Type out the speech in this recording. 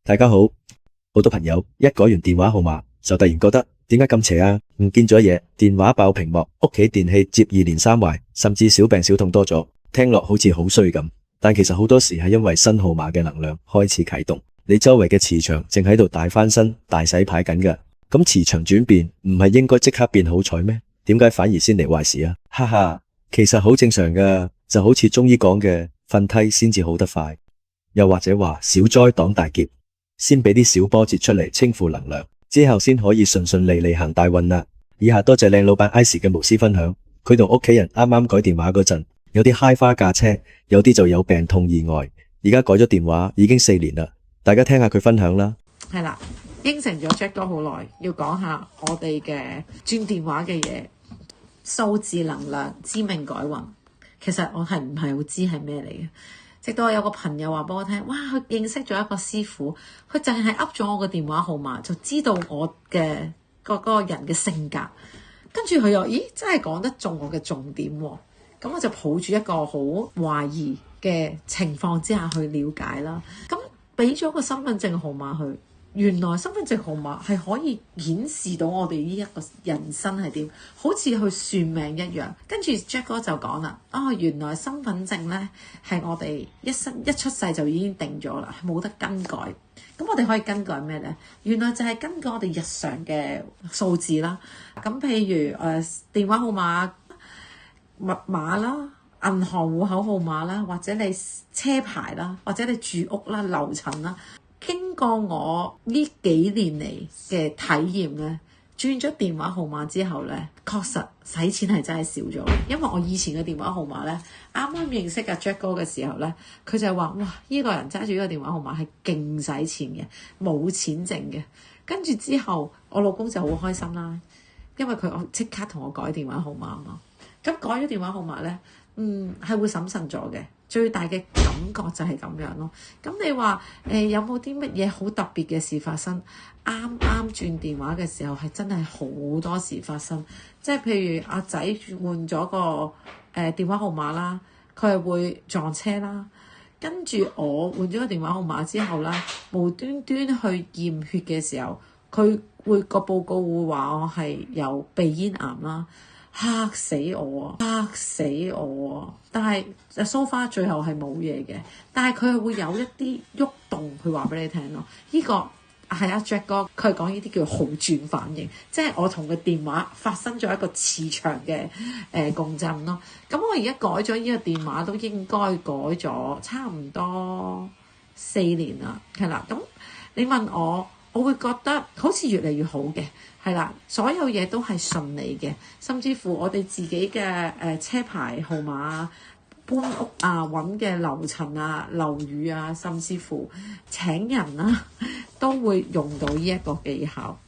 大家好，好多朋友一改完電話號碼就突然覺得點解咁邪啊？唔見咗嘢，電話爆屏幕，屋企電器接二連三壞，甚至小病小痛多咗，聽落好似好衰咁。但其實好多時係因為新號碼嘅能量開始啟動，你周圍嘅磁場正喺度大翻身、大洗牌緊㗎。咁磁場轉變唔係應該即刻變好彩咩？點解反而先嚟壞事啊？哈哈，其實好正常㗎，就好似中醫講嘅，瞓梯先至好得快，又或者話小災擋大劫。先俾啲小波折出嚟清負能量，之後先可以順順利利行大運啦。以下多謝靚老闆 Ice 嘅無私分享，佢同屋企人啱啱改電話嗰陣，有啲揩花駕車，有啲就有病痛意外，而家改咗電話已經4年啦。大家聽下佢分享啦。係啦，應承咗 Jack 哥好耐，要講下我哋嘅轉電話嘅嘢，數字能量知命改運。其實我係唔係好知係咩嚟嘅？直到我有個朋友話俾我聽，哇！佢認識咗一個師傅，佢淨係噏咗我個電話號碼，就知道我嘅嗰個人嘅性格。跟住佢又，咦，真係講得中我嘅重點喎。咁我就抱住一個好懷疑嘅情況之下去了解啦。咁俾咗個身份證號碼佢，原來身份證號碼係可以顯示到我哋呢一個人生係點，好似去算命一樣。跟住 Jack 哥就講啦，原來身份證呢係我哋一出世就已經定咗啦，冇得更改。咁我哋可以更改咩呢？原來就係根據我哋日常嘅數字啦。咁譬如電話號碼、密碼啦、銀行戶口號碼啦，或者你車牌啦，或者你住屋啦、樓層啦。經過我呢幾年嚟嘅體驗咧，轉咗電話號碼之後咧，確實使錢係真係少咗。因為我以前嘅電話號碼咧，啱啱認識阿 Jack 哥嘅時候咧，佢就係話：哇，呢個人揸住呢個電話號碼係勁使錢嘅，冇錢剩嘅。跟住之後，我老公就好開心啦，因為佢即刻同我改電話號碼啊嘛。咁改咗電話號碼咧，係會審慎咗嘅。最大嘅感覺就係咁樣咯。咁你話有冇啲乜嘢好特別嘅事發生？啱啱轉電話嘅時候係真係好多事發生，即係譬如阿仔換咗個電話號碼啦，佢係會撞車啦。跟住我換咗個電話號碼之後啦，無端端去驗血嘅時候，佢會個報告會話我係有鼻咽癌啦。嚇死我啊！嚇死我啊！但係so far最後係冇嘢嘅，但係佢係會有一啲喐動，佢話俾你聽咯。呢個係阿 Jack 哥，佢係講呢啲叫好轉反應，即係我同個電話發生咗一個磁場嘅共振咯。咁我而家改咗呢個電話都應該改咗差唔多4年啦，係啦。咁你問我會覺得好似越嚟越好嘅。係啦，所有嘢都係順利嘅，甚至乎我哋自己嘅車牌號碼啊、搬屋啊、揾嘅樓層啊、樓宇啊，甚至乎請人啊，都會用到呢一個技巧。